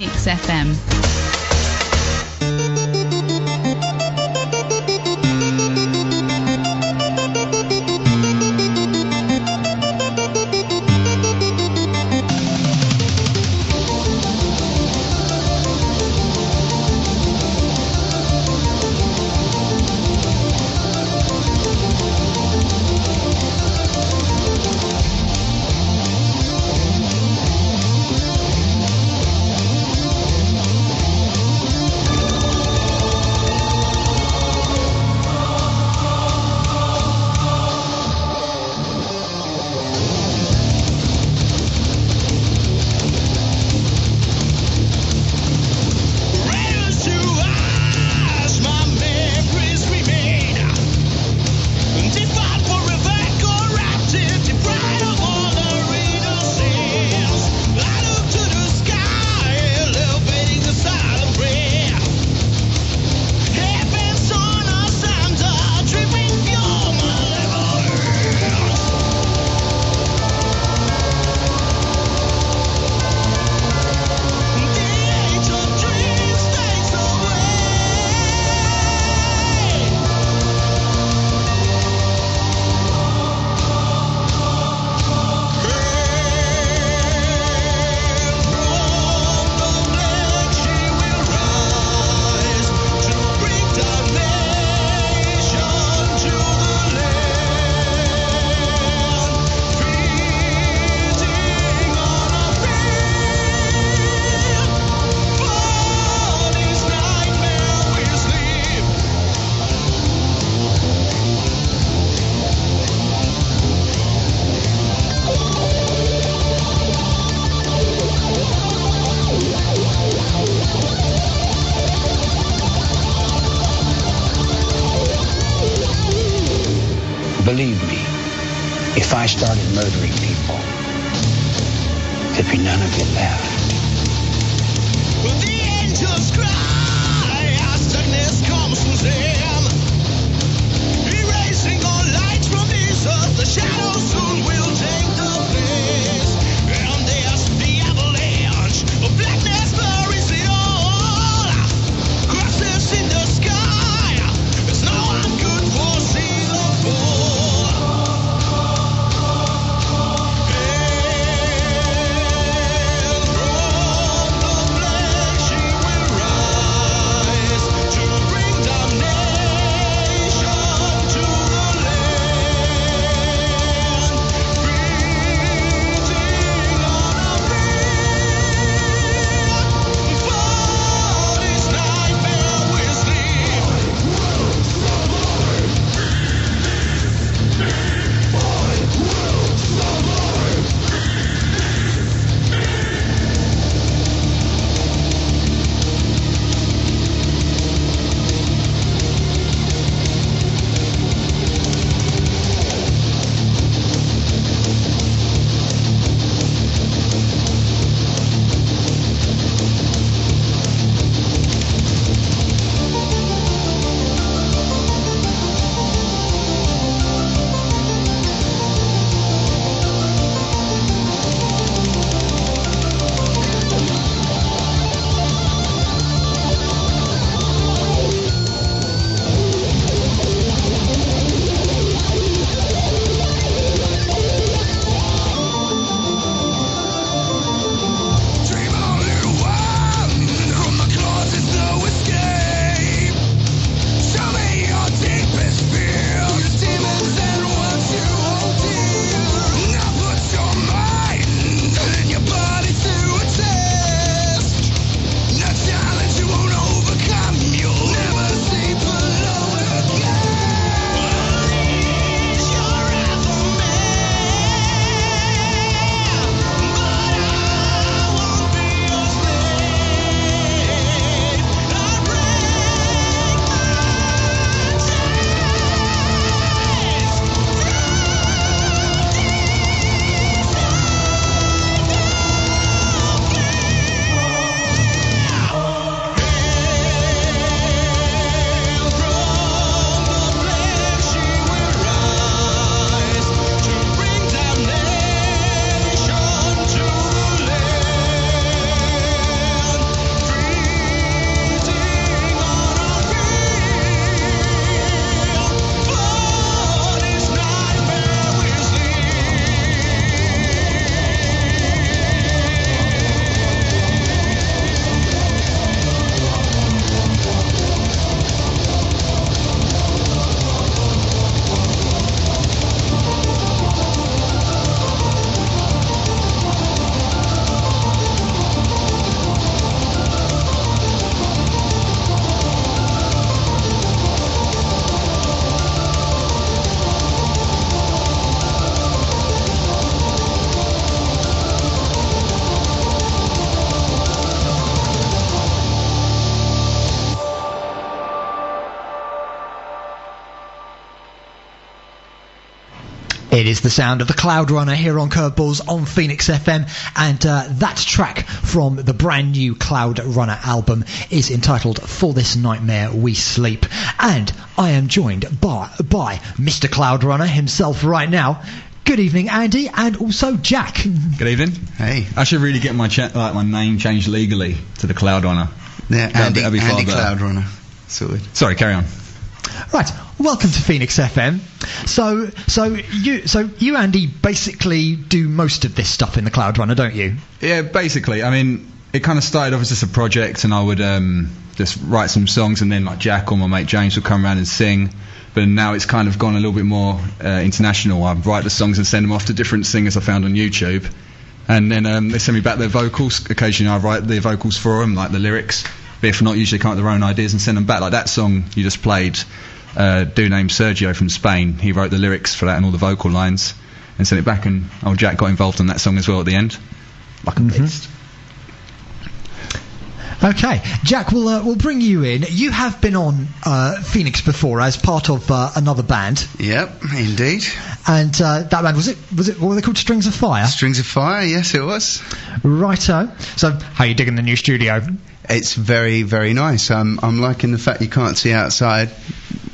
XFM. Believe me, if I started murdering people, there'd be none of you left. The angels cry as darkness comes from them, erasing all light from this earth. The shadows soon will take the place, and there's the avalanche of blackness buries it all. Crosses in the sky, as no one could foresee the fall. And from It is the sound of the CloudRunner here on Curveballs on Phoenix FM, and that track from the brand new CloudRunner album is entitled For This Nightmare We Sleep. And I am joined by Mr. CloudRunner himself right now. Good evening, Andy, and also Jack. Good evening. Hey. I should really get my name changed legally to the CloudRunner. Yeah, Andy CloudRunner. Sorted. Sorry, carry on. Right, welcome to Phoenix FM. So you, Andy, basically do most of this stuff in the CloudRunner, don't you? Yeah, basically. I mean, it kind of started off as just a project, and I would just write some songs, and then like Jack or my mate James would come around and sing. But now it's kind of gone a little bit more international. I write the songs and send them off to different singers I found on YouTube, and then they send me back their vocals. Occasionally I write their vocals for them, like the lyrics. But if not, usually come up with their own ideas and send them back. Like that song you just played, dude named Sergio from Spain, he wrote the lyrics for that and all the vocal lines and sent it back, and old Jack got involved on that song as well at the end, like a beast. Okay, Jack, we'll bring you in. You have been on Phoenix before as part of another band. Yep, indeed. And that band, was it what were they called? Strings of Fire? Strings of Fire, yes it was. Righto. So, how are you digging the new studio? It's very, very nice. I'm liking the fact you can't see outside.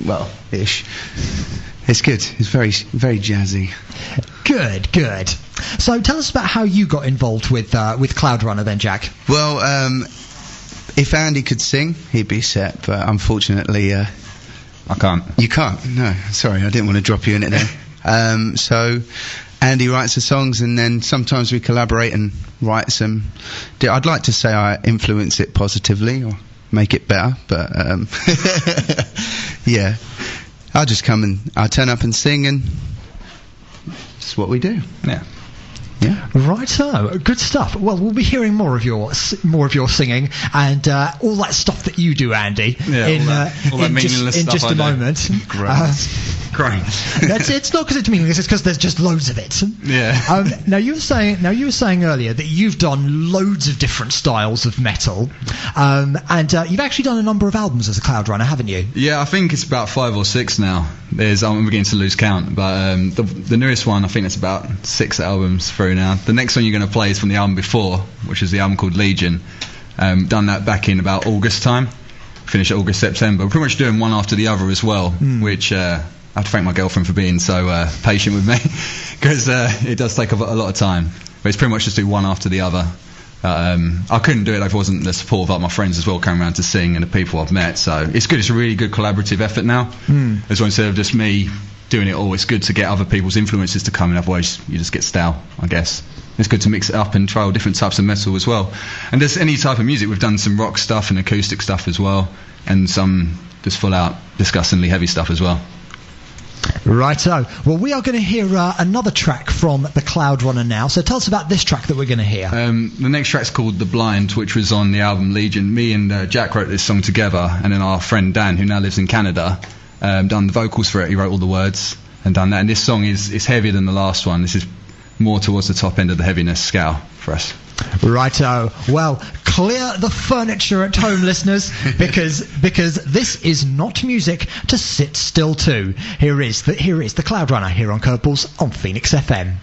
Well, ish. It's good. It's very, very jazzy. Good. So, tell us about how you got involved with CloudRunner then, Jack. Well, if Andy could sing, he'd be set, but unfortunately, I can't. You can't? No, sorry, I didn't want to drop you in it there. So, Andy writes the songs, and then sometimes we collaborate and write some. I'd like to say I influence it positively or make it better, but yeah, I just come and I turn up and sing, and it's what we do. Yeah. Yeah. Righto, good stuff. Well, we'll be hearing more of your singing and all that stuff that you do, Andy. Yeah, all that meaningless in stuff just a moment. Great. It's not because it's meaningless; it's because there's just loads of it. Yeah. Now you were saying earlier that you've done loads of different styles of metal, and you've actually done a number of albums as a CloudRunner, haven't you? Yeah, I think it's about 5 or 6 now. I'm beginning to lose count, but the newest one, I think it's about 6 albums through now. The next one you're going to play is from the album before, which is the album called Legion. Done that back in about August time. Finished August, September. We're pretty much doing one after the other as well, which I have to thank my girlfriend for being so patient with me, because it does take a lot of time. But it's pretty much just do one after the other. I couldn't do it if it wasn't the support of like my friends as well coming around to sing and the people I've met. So it's good. It's a really good collaborative effort now. As well, instead of just me doing it all, it's good to get other people's influences to come in. Otherwise, you just get stale, I guess. It's good to mix it up and try all different types of metal as well. And there's any type of music. We've done some rock stuff and acoustic stuff as well, and some just full out disgustingly heavy stuff as well. Righto. Well, we are going to hear another track from the CloudRunner now. So tell us about this track that we're going to hear. The next track's called The Blind, which was on the album Legion. Me and Jack wrote this song together, and then our friend Dan, who now lives in Canada, done the vocals for it. He wrote all the words and done that. And this song is heavier than the last one. This is more towards the top end of the heaviness scale for us. Righto. Well, clear the furniture at home, listeners, because this is not music to sit still to. Here is the CloudRunner here on Curveballs on Phoenix FM.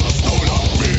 Stolen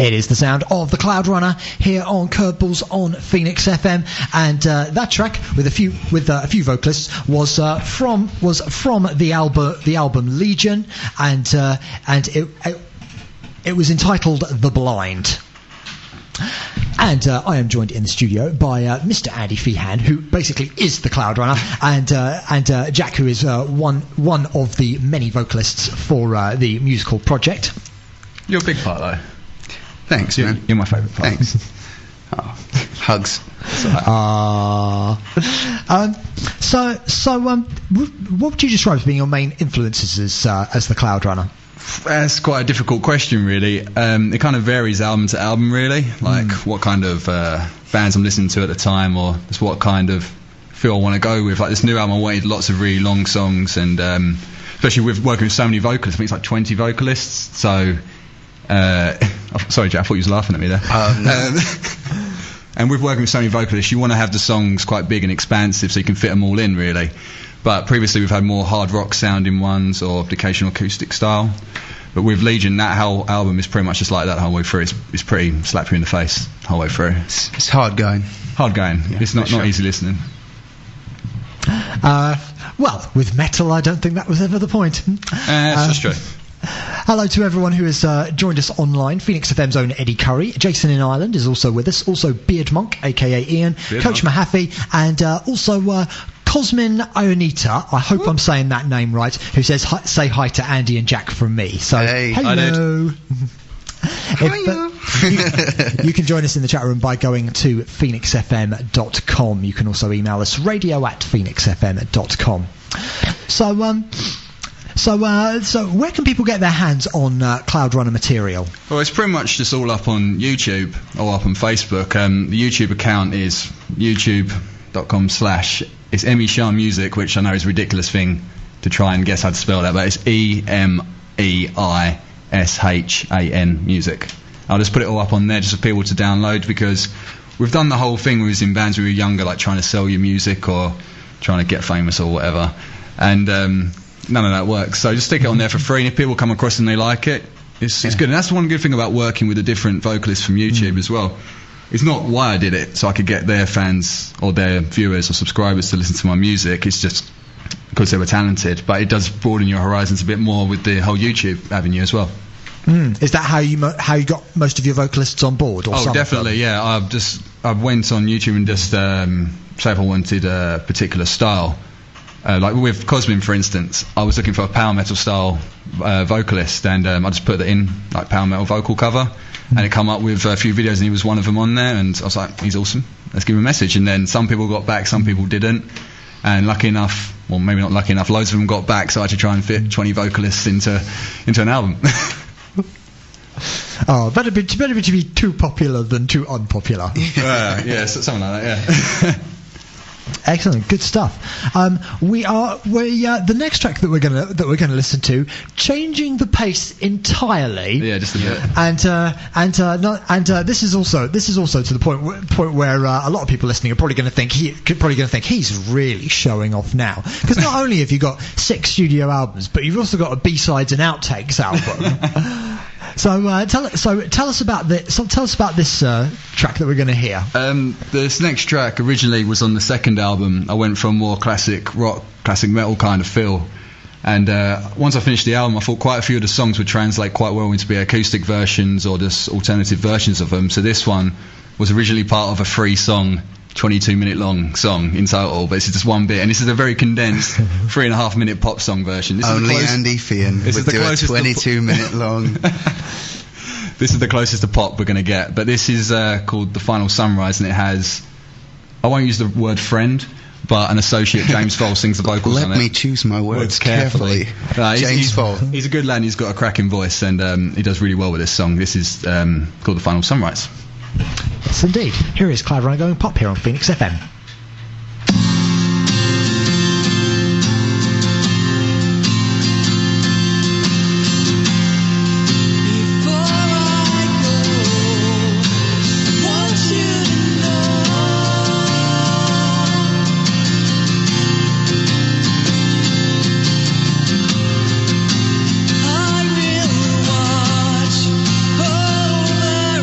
It is the sound of the CloudRunner here on Curveballs on Phoenix FM, and that track with a few vocalists was from the album Legion, and it was entitled The Blind. And I am joined in the studio by Mr. Andy Feehan, who basically is the CloudRunner, and Jack, who is one of the many vocalists for the musical project. You're a big part, though. Thanks, man. You're my favourite part. Thanks. Oh, hugs. What would you describe as being your main influences as the CloudRunner? That's quite a difficult question, really. It kind of varies album to album, really. Like what kind of bands I'm listening to at the time, or just what kind of feel I want to go with. Like this new album, I wanted lots of really long songs, and especially with working with so many vocalists. I think it's like 20 vocalists. So, sorry, Jack, I thought you was laughing at me there. No. And with working with so many vocalists, you want to have the songs quite big and expansive so you can fit them all in, really. But previously we've had more hard rock sounding ones or the occasional acoustic style. But with Legion, that whole album is pretty much just like that the whole way through. It's pretty slap you in the face the whole way through. It's hard going. Hard going. Yeah, it's not easy listening. Well, with metal, I don't think that was ever the point. That's just true. Hello to everyone who has joined us online. Phoenix FM's own Eddie Curry. Jason in Ireland is also with us. Also Beard Monk, a.k.a. Ian. Beard Coach Monk. Mahaffey. And also Cosmin Ionita, I hope I'm saying that name right, who says say hi to Andy and Jack from me. So, hey. hello. You can join us in the chat room by going to phoenixfm.com. You can also email us radio@phoenixfm.com. So where can people get their hands on CloudRunner material? Well, it's pretty much just all up on YouTube or up on Facebook. The YouTube account is youtube.com/ it's Emmy Music, which I know is a ridiculous thing to try and guess how to spell that, but it's EMEISHAN Music. I'll just put it all up on there just for people to download, because we've done the whole thing when we was in bands when we were younger, like trying to sell your music or trying to get famous or whatever, and none of that works. So just stick it on there for free, and if people come across and they like it, it's good. And that's one good thing about working with the different vocalists from YouTube as well. It's not why I did it, so I could get their fans or their viewers or subscribers to listen to my music. It's just because they were talented. But it does broaden your horizons a bit more with the whole YouTube avenue as well. Is that how you got most of your vocalists on board? Or some definitely, yeah. I went on YouTube and just say if I wanted a particular style. Like with Cosmin, for instance, I was looking for a power metal style vocalist, and I just put that in, like power metal vocal cover, and it come up with a few videos, and he was one of them on there, and I was like, he's awesome, let's give him a message. And then some people got back, some people didn't, and lucky enough, well maybe not lucky enough, loads of them got back, so I had to try and fit 20 vocalists into an album. Oh, better be to be too popular than too unpopular. Yeah, something like that, yeah. Excellent, good stuff. The next track that we're gonna listen to, changing the pace entirely. Yeah, just a bit. And this is also to the point where a lot of people listening are probably going to think he's really showing off now, because not only have you got 6 studio albums, but you've also got a B-sides and outtakes album. So tell us about this track that we're going to hear. This next track originally was on the second album. I went from more classic rock, classic metal kind of feel, and once I finished the album, I thought quite a few of the songs would translate quite well into be acoustic versions or just alternative versions of them. So this one was originally part of a 3-song, 22-minute long song in total, but this is just one bit, and this is a very condensed 3.5-minute pop song version. This Only Andy Feehan would do a 22-minute long. This is the closest to pop we're going to get, but this is called The Final Sunrise, and it has, I won't use the word friend, but an associate, James Foll, sings the vocals on it. Let me choose my words carefully. James Foll. He's a good lad, and he's got a cracking voice, and he does really well with this song. This is called The Final Sunrise. Yes, indeed. Here is CloudRunner going pop here on Phoenix FM. I will watch over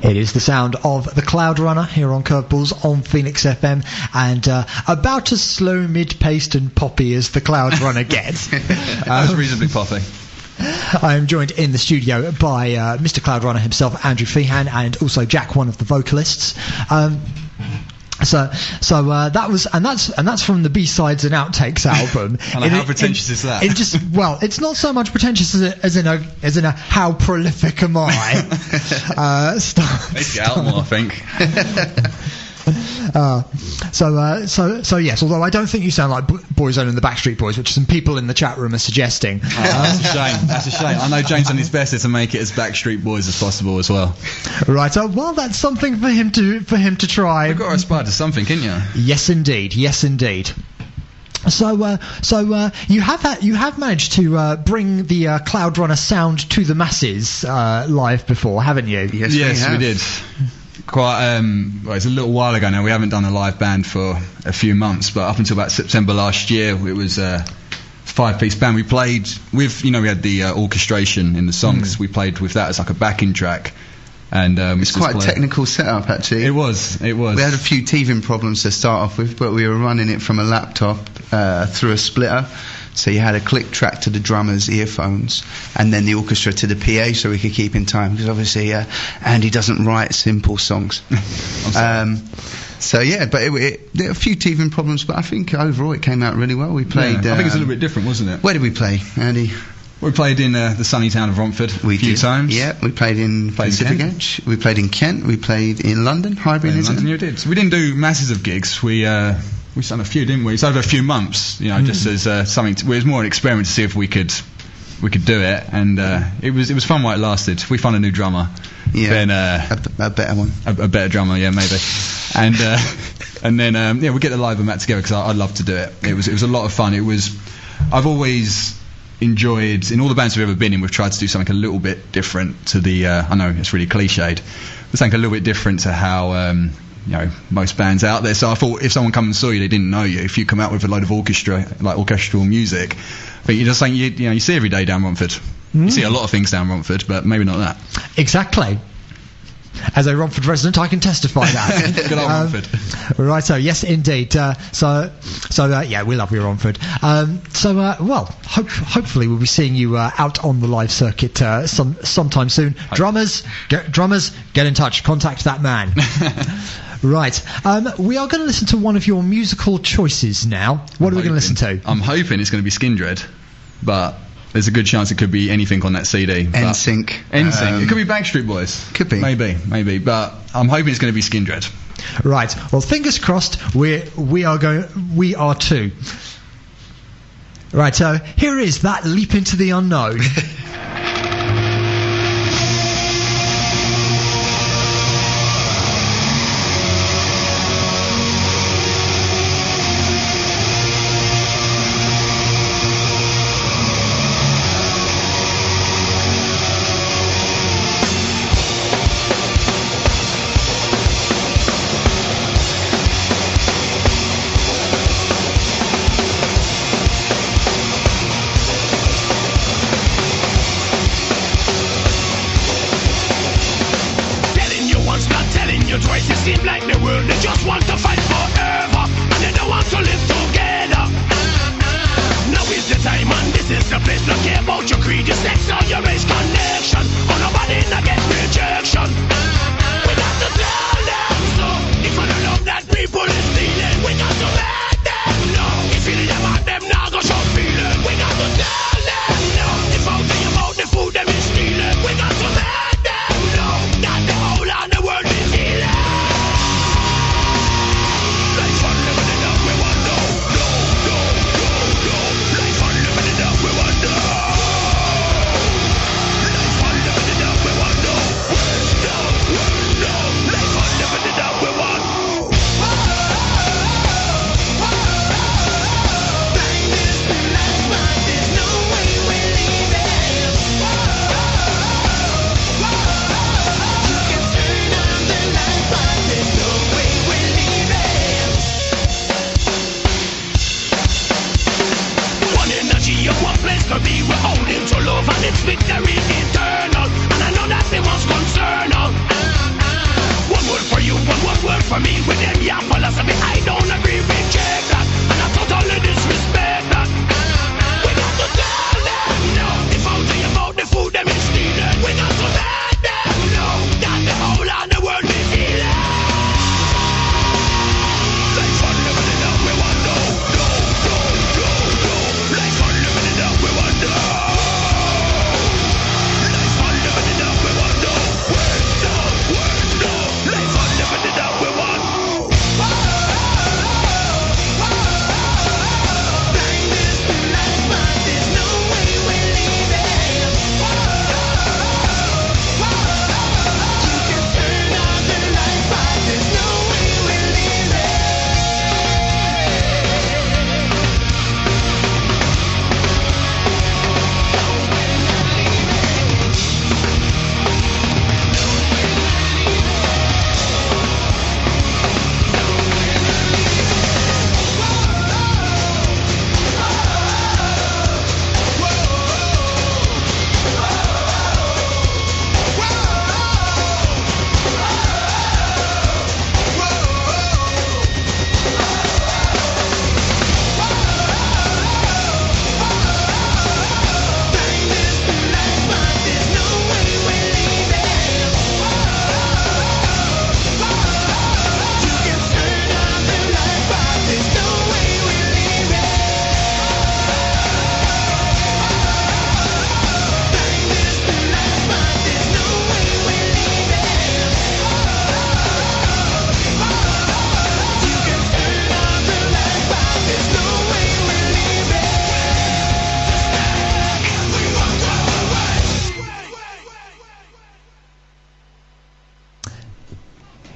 It is the sound of the CloudRunner here on Curveballs on Phoenix FM, and about as slow, mid-paced and poppy as the CloudRunner gets. That was reasonably poppy. I am joined in the studio by Mr. CloudRunner himself, Andrew Feehan, and also Jack, one of the vocalists. So that was, and that's from the B-sides and outtakes album. And how pretentious is that? It's not so much pretentious as in a how prolific am I? Let's get out more, I think. So yes, although I don't think you sound like Boyzone and the Backstreet Boys, which some people in the chat room are suggesting. That's a shame. That's a shame. I know James done his best to make it as Backstreet Boys as possible as well. Right. Well, that's something for him to try. You've got to aspire to something, can't you? Yes, indeed. Yes, indeed. So you have managed to bring the CloudRunner sound to the masses live before, haven't you? Yes, we did. Quite well, it's a little while ago now. We haven't done a live band for a few months, but up until about September last year, it was a 5-piece band. We played with, we had the orchestration in the songs. We played with that as like a backing track, and it's quite a technical setup actually. It was. We had a few teething problems to start off with, but we were running it from a laptop through a splitter. So you had a click track to the drummer's earphones, and then the orchestra to the PA, so we could keep in time. Because obviously, Andy doesn't write simple songs. So yeah, but there were a few teething problems, but I think overall it came out really well. We played. I think it's a little bit different, wasn't it? Where did we play, Andy? We played in the sunny town of Romford a few times. Yeah, we played in Pacific Edge. We played in Kent. We played in London. Highbury, isn't it? You did. So we didn't do masses of gigs. We done a few, didn't we? It's over a few months, just as something. It was more an experiment to see if we could do it, and it was fun while it lasted. We found a new drummer. Yeah, then, a better one. A better drummer, yeah, maybe. And then we get the live and that together because I love to do it. It was a lot of fun. I've always enjoyed, in all the bands we've ever been in, we've tried to do something a little bit different to the. I know it's really cliched, but something a little bit different to how. Most bands out there. So I thought if someone come and saw you, they didn't know you. If you come out with a load of orchestral music, but you're just saying you see every day down Romford. You see a lot of things down Romford, but maybe not that. Exactly. As a Romford resident, I can testify that. Good old Romford. Right. So yes, indeed. So we love your Romford. Hopefully we'll be seeing you out on the live circuit sometime soon. Drummers, get in touch. Contact that man. Right. We are going to listen to one of your musical choices now. What are we going to listen to? I'm hoping it's going to be Skindred, but there's a good chance it could be anything on that CD. NSYNC. It could be Backstreet Boys. Could be. Maybe. But I'm hoping it's going to be Skindred. Right. Well, fingers crossed. We are too. Right. So here is that leap into the unknown.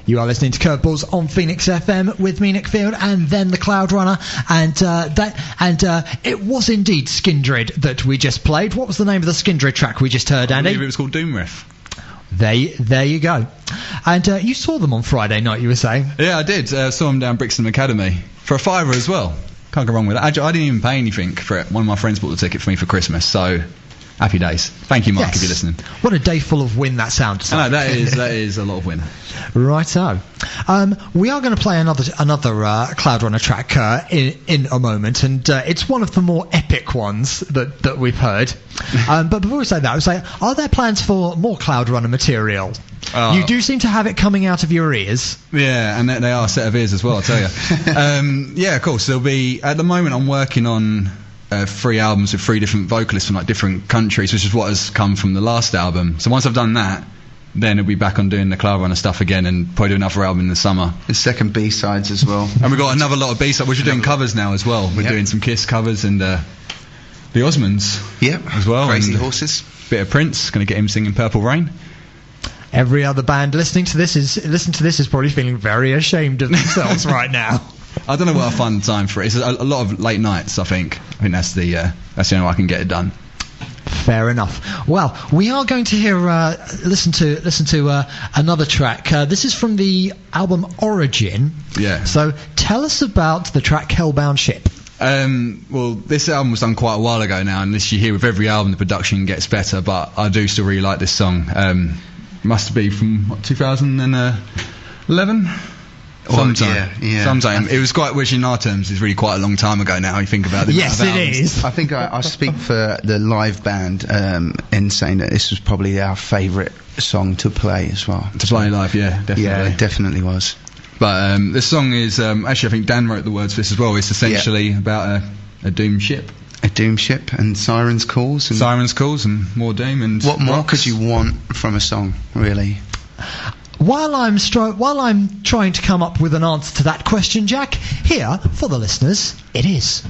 You are listening to Curveballs on Phoenix FM with me, Nick Field, and then the CloudRunner, and it was indeed Skindred that we just played. What was the name of the Skindred track we just heard, Andy? I believe it was called Doom Riff. There you go. And you saw them on Friday night, you were saying? Yeah, I did. Saw them down Brixton Academy for a £5 as well. Can't go wrong with that. I didn't even pay anything for it. One of my friends bought the ticket for me for Christmas, so happy days. Thank you, Mark, if you're listening. What a day full of win that sounds like. I know, that is a lot of win. Righto. We are going to play another CloudRunner track in a moment, and it's one of the more epic ones that we've heard. But before we say that, I would say, are there plans for more CloudRunner material? You do seem to have it coming out of your ears. Yeah, and they are a set of ears as well, I'll tell you. Yeah, of course. There'll be, at the moment, I'm working on 3 albums with 3 different vocalists from like different countries, which is what has come from the last album. So once I've done that, then it'll be back on doing the CloudRunner stuff again, and probably do another album in the summer. The second B-sides as well. And we've got another lot of B-sides, which we're doing covers now as well. We're doing some Kiss covers and the Osmonds as well. Crazy and Horses. Bit of Prince, going to get him singing Purple Rain. Every other band listening to this is probably feeling very ashamed of themselves right now. I don't know what I find the time for it. It's a lot of late nights, I think. I think that's the only way I can get it done. Fair enough. Well, we are going to hear listen to another track. This is from the album Origin. Yeah. So tell us about the track Hellbound Ship. Well, this album was done quite a while ago now, and as you hear with every album, the production gets better. But I do still really like this song. Must be from 2011. Sometime. It was quite, which in our terms is really quite a long time ago now. You think about it. Yes, it is. I think I speak for the live band in saying that this was probably our favourite song to play as well. To play live, yeah, definitely. Yeah, it definitely was. But this song is actually, I think Dan wrote the words for this as well. It's essentially about a doomed ship. A doom ship and sirens calls and more doom and what more rocks. could you want from a song, really? While I'm trying to come up with an answer to that question, Jack, here for the listeners, it is.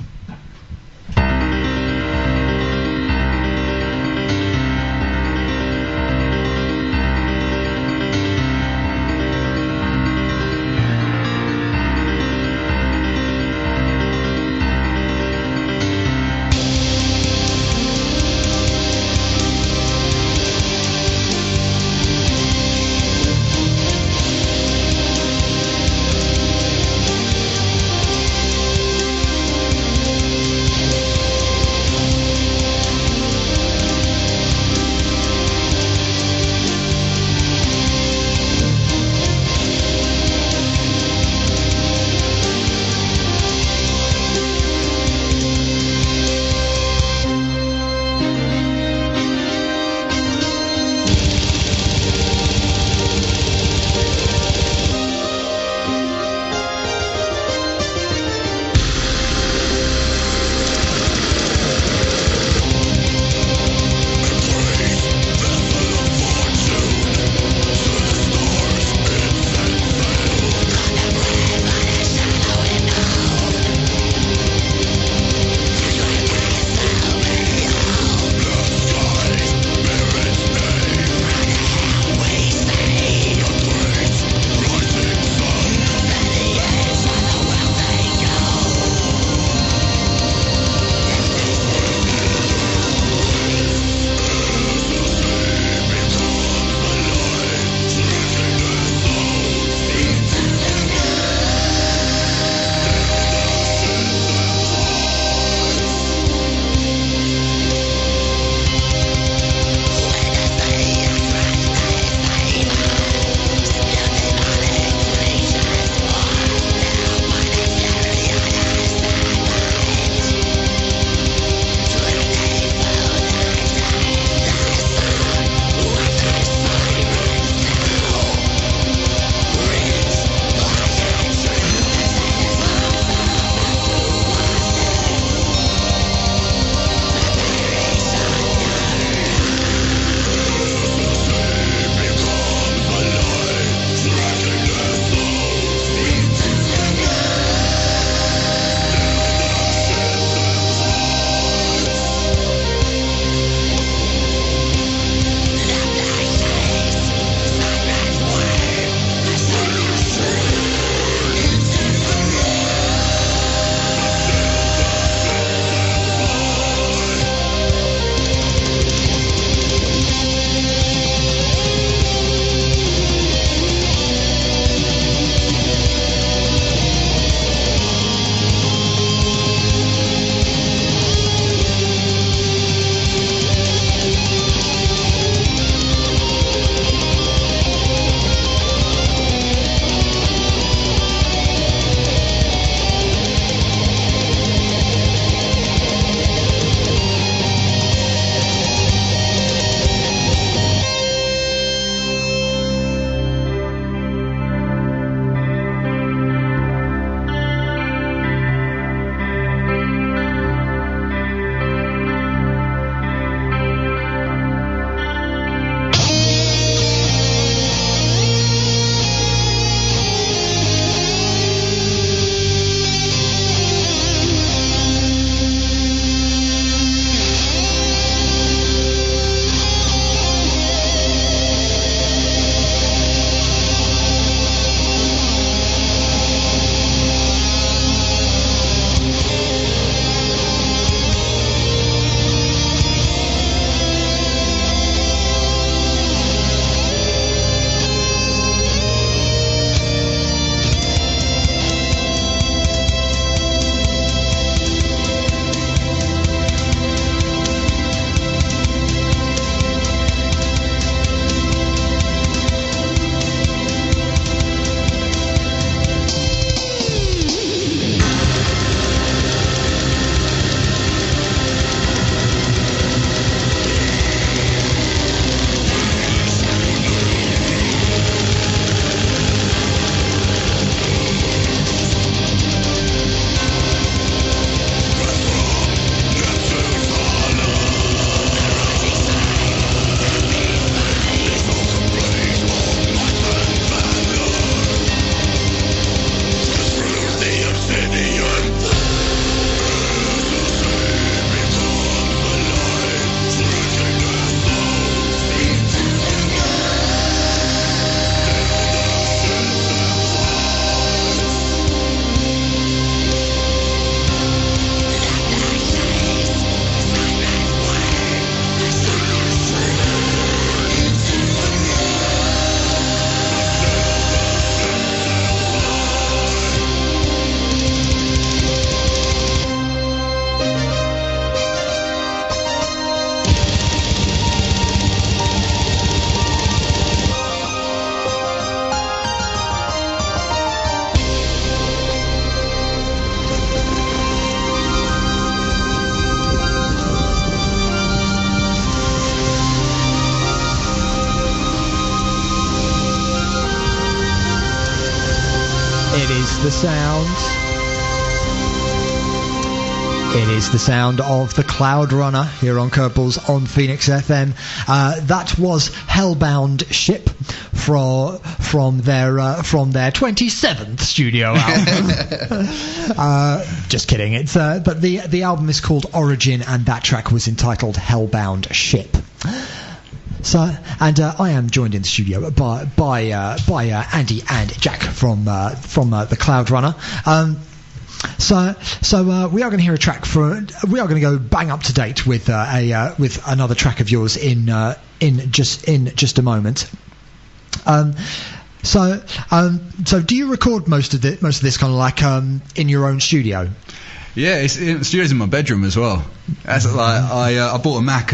the sound. It is the sound of the CloudRunner here on Curveballs on Phoenix FM. That was Hellbound Ship from their 27th studio album. Just kidding. It's but the album is called Origin, and that track was entitled Hellbound Ship. So, and I am joined in the studio by Andy and Jack from the CloudRunner. So we are going to hear a track we are going to go bang up to date with another track of yours in just a moment. So do you record most of this kind of like in your own studio? Yeah, the studio's in my bedroom as well. That's like I bought a Mac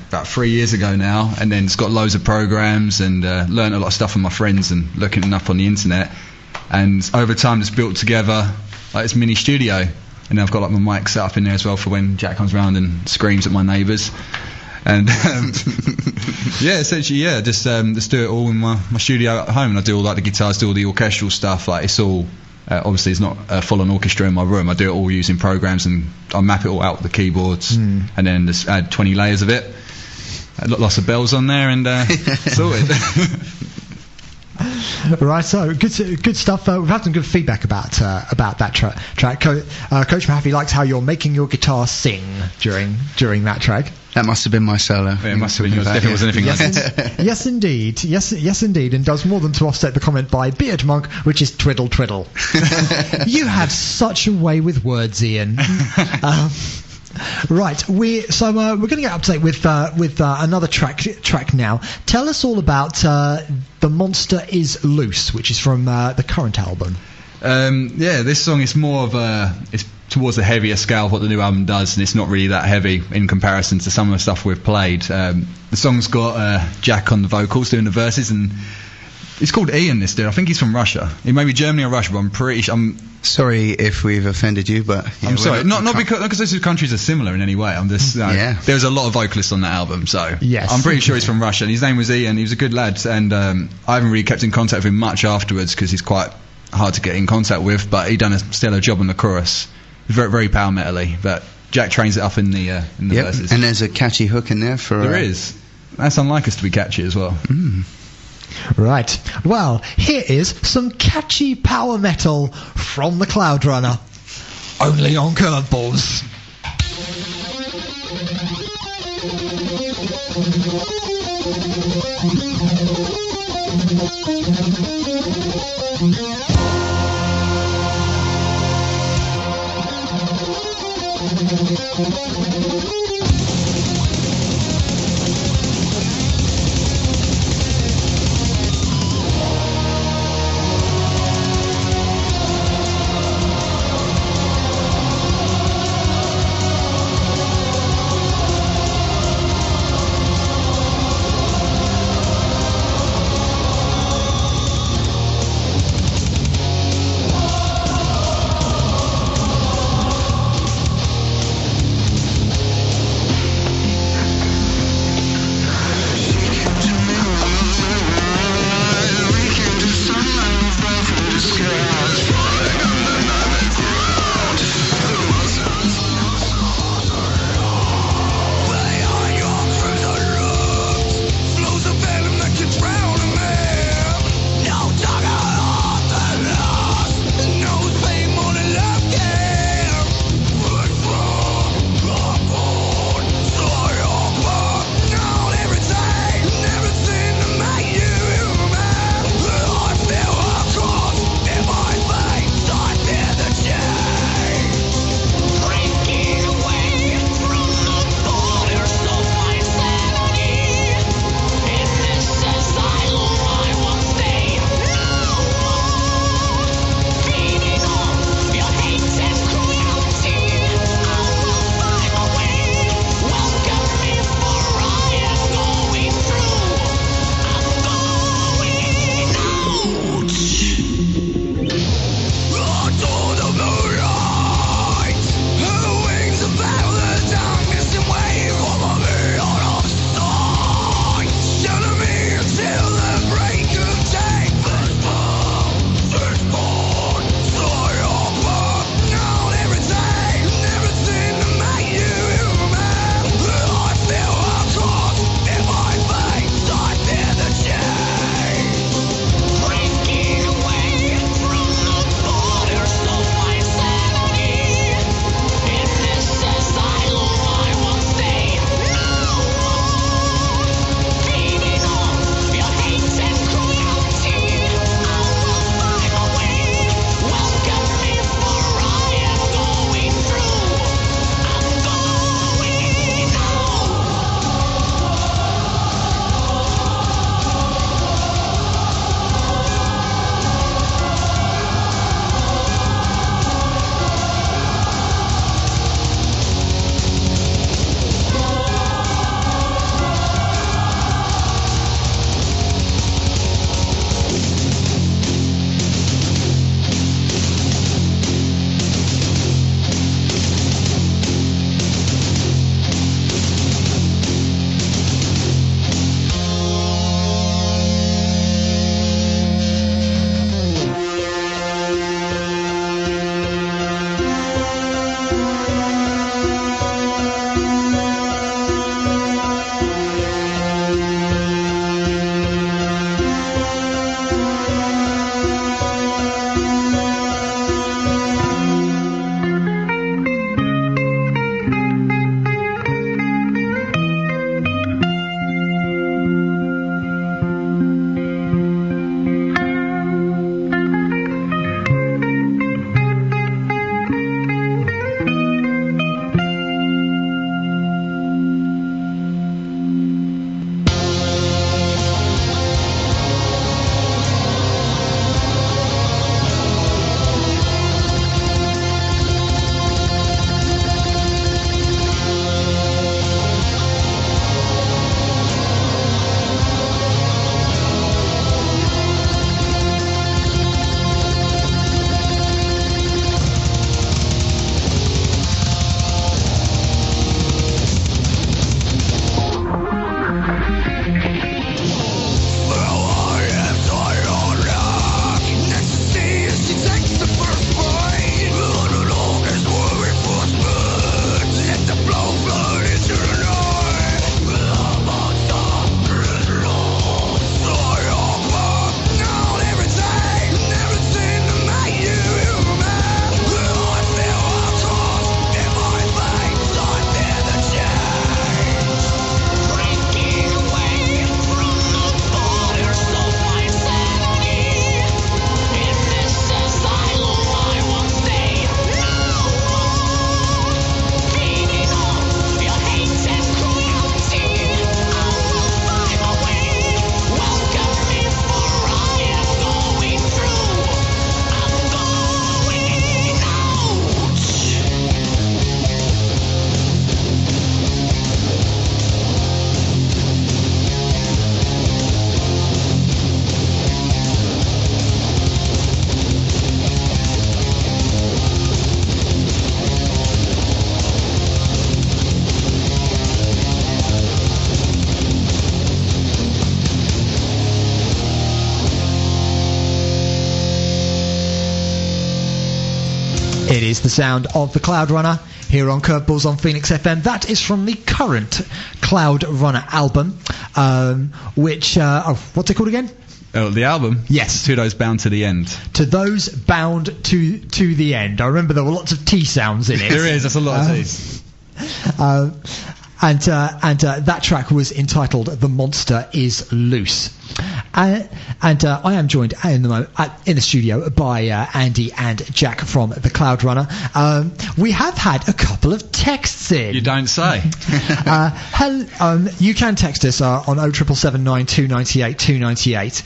about 3 years ago now, and then it's got loads of programs and learned a lot of stuff from my friends and looking them up on the internet. And over time, it's built together like this mini studio, and then I've got like my mic set up in there as well for when Jack comes around and screams at my neighbours. And yeah, essentially, yeah, just do it all in my studio at home, and I do all like the guitars, do all the orchestral stuff. Like it's all obviously it's not a full-on orchestra in my room. I do it all using programs, and I map it all out with the keyboards, and then just add 20 layers of it. Lots of bells on there, and sorted. Right, so good stuff. We've had some good feedback about that track. Coach Mahaffey likes how you're making your guitar sing during that track. That must have been my solo. Yeah, it must have been yours. If it was anything like that. Yes, indeed. Yes, indeed. And does more than to offset the comment by Beard Monk, which is twiddle twiddle. You have such a way with words, Ian. Right, we're going to get up to date with another track now. Tell us all about The Monster Is Loose, which is from the current album. Yeah, this song is more of it's towards the heavier scale of what the new album does, and it's not really that heavy in comparison to some of the stuff we've played. The song's got Jack on the vocals doing the verses, and it's called Ian, this dude. I think he's from Russia. He may be Germany or Russia, but I'm pretty sure. Sorry if we've offended you, but yeah, I'm sorry. Not because those two countries are similar in any way. I'm just yeah. There's a lot of vocalists on that album, so yes. I'm pretty sure he's from Russia. And his name was Ian. He was a good lad, and I haven't really kept in contact with him much afterwards because he's quite hard to get in contact with. But he done a stellar job on the chorus. Very, very power metal-y, but Jack trains it up in the verses. And there's a catchy hook in there for. There is. That's unlike us to be catchy as well. Mm. Right. Well, here is some catchy power metal from the CloudRunner. Only on Curveballs. It is the sound of the CloudRunner here on Curveballs on Phoenix FM. That is from the current CloudRunner album, which what's it called again? Oh, the album? Yes. To Those Bound to the End. To Those Bound to the End. I remember there were lots of T sounds in it. There is. That's a lot of T's. And that track was entitled "The Monster Is Loose." I am joined in the studio by Andy and Jack from the CloudRunner. We have had a couple of texts in. You don't say. You can text us on 07779 298 298.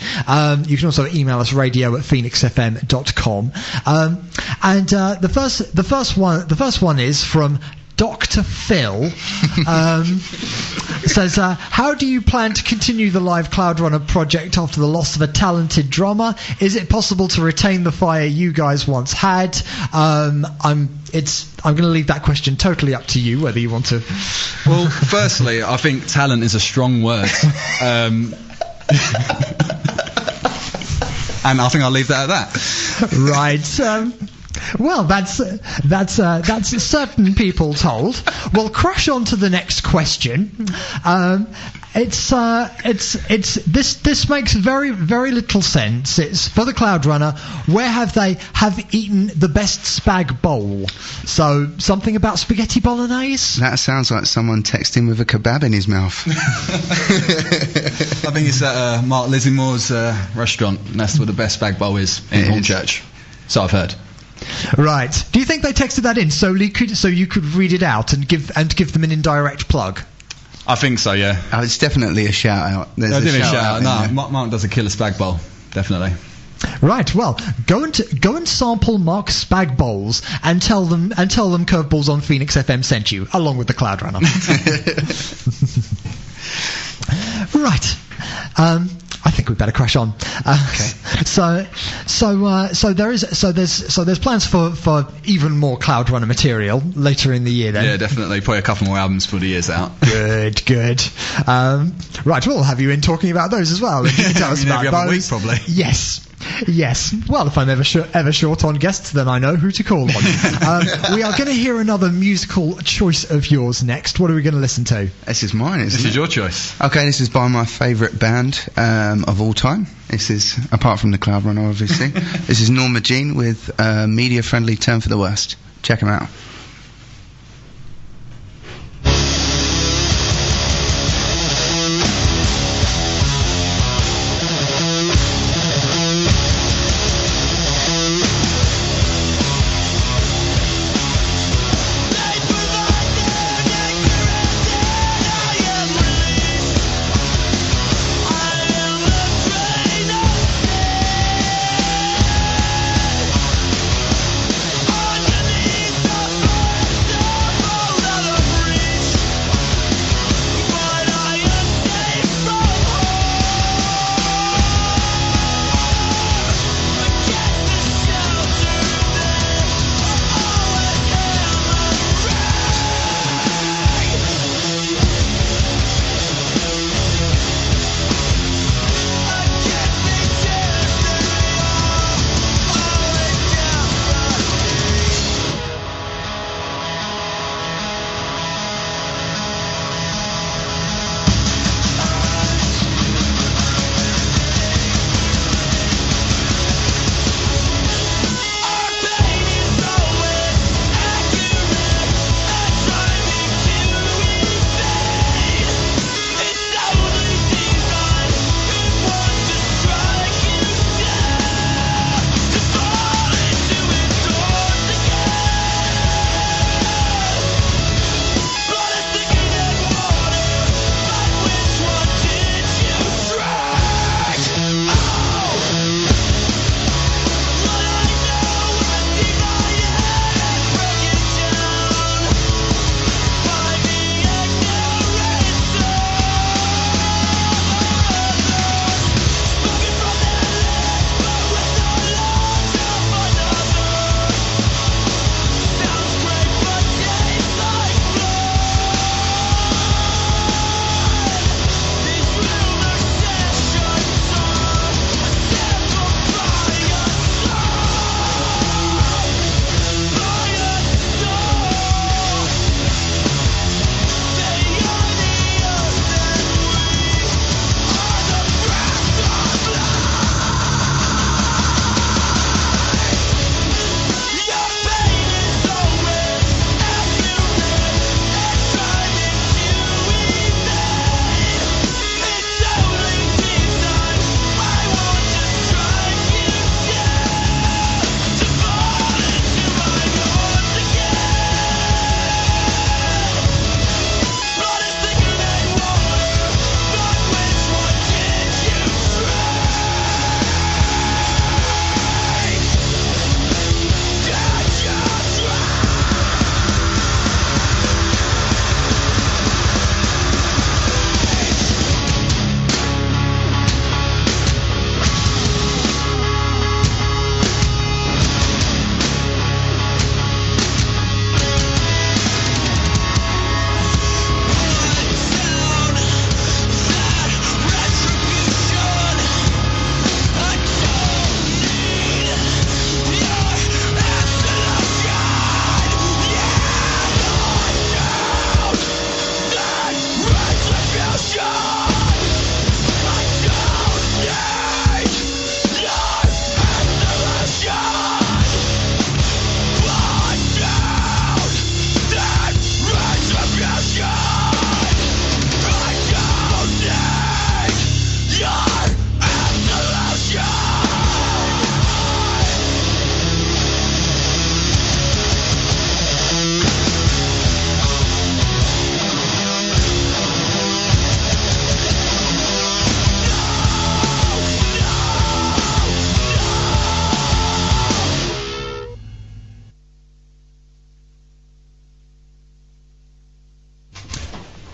You can also email us radio@phoenixfm.com. The first one is from Dr. Phil. Says, how do you plan to continue the live CloudRunner project after the loss of a talented drummer? Is it possible to retain the fire you guys once had? I'm going to leave that question totally up to you, whether you want to. Well, firstly, I think talent is a strong word. And I think I'll leave that at that. Right. Well, that's certain people told. We'll crash on to the next question. This makes very, very little sense. It's for the CloudRunner. Where have eaten the best spag bowl? So something about spaghetti bolognese? That sounds like someone texting with a kebab in his mouth. I think it's at Mark Lissymore's restaurant. And that's where the best spag bowl is in Hornchurch. So I've heard. Right. Do you think they texted that in so you could read it out and give them an indirect plug? I think so, yeah. Oh, it's definitely a shout out. There's a shout out. No, Mark does a killer spag bowl, definitely. Right. Well, go and sample Mark's spag bowls and tell them Curveballs on Phoenix FM sent you, along with the CloudRunner. Right. I think we better crash on. Okay. So there's plans for even more CloudRunner material later in the year. Then. Yeah, definitely. Probably a couple more albums for the years out. Good. Right, we'll have you in talking about those as well. You can tell us about every other week, probably. Yes. Well, if I'm ever short on guests, then I know who to call on. We are going to hear another musical choice of yours next. What are we going to listen to? This is mine, isn't it? This is your choice. Okay, this is by my favourite band of all time. This is, apart from the CloudRunner, obviously. This is Norma Jean with Media Friendly Turn for the Worst. Check them out. Underneath the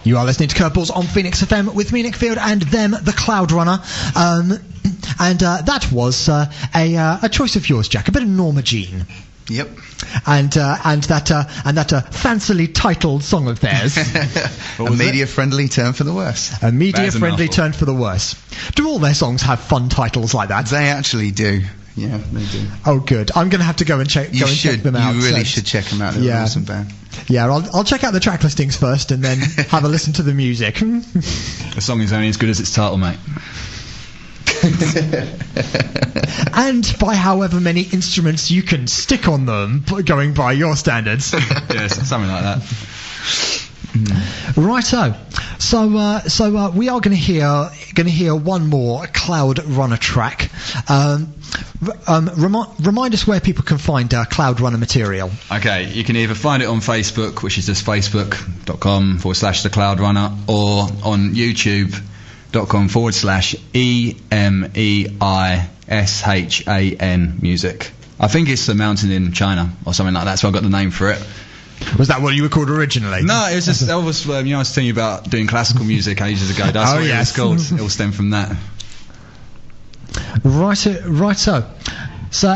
You are listening to Curveballs on Phoenix FM with me, Nick Field, and them, the CloudRunner. And that was a choice of yours, Jack. A bit of Norma Jean. Yep. And that fancily titled song of theirs. A media-friendly turn for the worse. A media-friendly turn for the worse. Do all their songs have fun titles like that? They actually do. Yeah, they do. Oh, good. I'm going to have to go and check them out. You really should check them out. They're an awesome band. Yeah, I'll check out the track listings first and then have a listen to the music. The song is only as good as its title, mate. And by however many instruments you can stick on them, going by your standards. Yes, something like that. Righto. So we are going to hear one more CloudRunner track. Remind us where people can find CloudRunner material. Okay, you can either find it on Facebook, which is just facebook.com/the CloudRunner, or on youtube.com/EMEISHAN music. I think it's a mountain in China or something like that, so I got the name for it. Was that what you were called originally? No, it was just I was I was telling you about doing classical music ages ago. That's what it was called. It all stemmed from that. Righto. So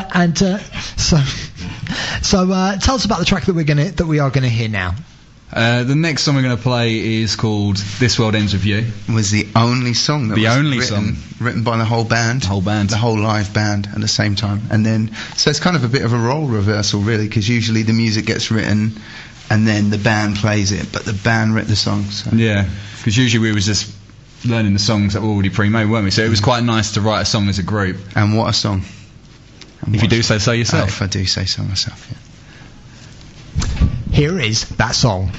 tell us about the track that we are gonna hear now. The next song we're going to play is called "This World Ends with You." Was the only song that written by the whole band, the whole live band at the same time, and then so it's kind of a bit of a role reversal, really, because usually the music gets written and then the band plays it, but the band wrote the song. So. Yeah, because usually we was just learning the songs that were already pre-made, weren't we? So it was quite nice to write a song as a group. And what a song! If you do say so yourself. If I do say so myself, yeah. Here is that song.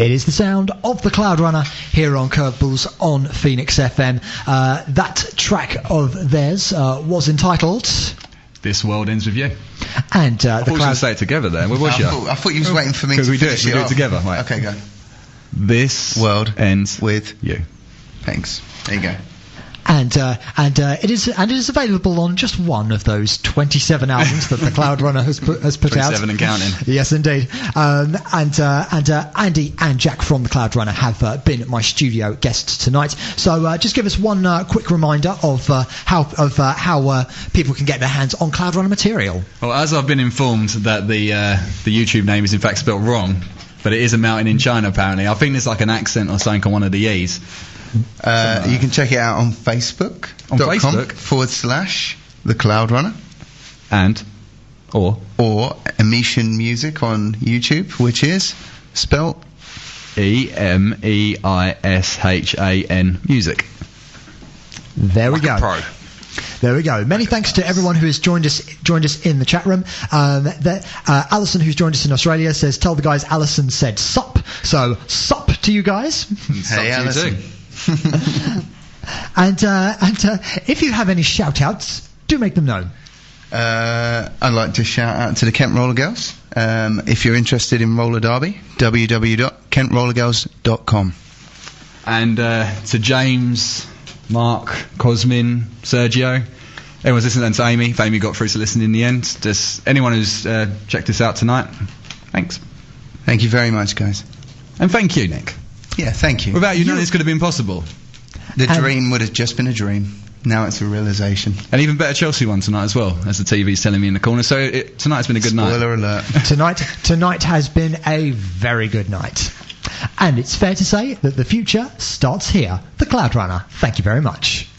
It is the sound of the CloudRunner here on Curveballs on Phoenix FM. That track of theirs was entitled This World Ends With You. And I thought we were going to say it together there. Where was you? I thought you was waiting for me to finish it. We do it together. Right. Okay, go. This world ends with you. Thanks. There you go. And it is available on just one of those 27 albums that the CloudRunner has put out. 27 and counting. Yes, indeed. Andy and Jack from the CloudRunner have been my studio guests tonight. So just give us one quick reminder of how people can get their hands on CloudRunner material. Well, as I've been informed that the YouTube name is in fact spelt wrong, but it is a mountain in China apparently. I think there's like an accent or something on one of the E's. You can check it out on Facebook. On Facebook /The CloudRunner. And or Emission Music on YouTube, which is spelt EMEISHAN Music. There we like go. A pro. There we go. Many thanks to everyone who has joined us in the chat room. Alison, who's joined us in Australia, says, "Tell the guys Alison said sup." So sup to you guys. Hey, Alison. And if you have any shout-outs, do make them known. I'd like to shout out to the Kent Roller Girls. If you're interested in roller derby, www.kentrollergirls.com. And to James, Mark, Cosmin, Sergio, everyone's listening, and to Amy. If Amy got through to listen in the end, just anyone who's checked this out tonight, thanks. Thank you very much, guys. And thank you, Nick. Yeah, thank you. Without you, none of this could have been possible. The dream would have just been a dream. Now it's a realisation. And even better Chelsea one tonight as well, as the TV's telling me in the corner. So tonight's been a good night. Spoiler alert. Tonight has been a very good night. And it's fair to say that the future starts here. The CloudRunner. Thank you very much.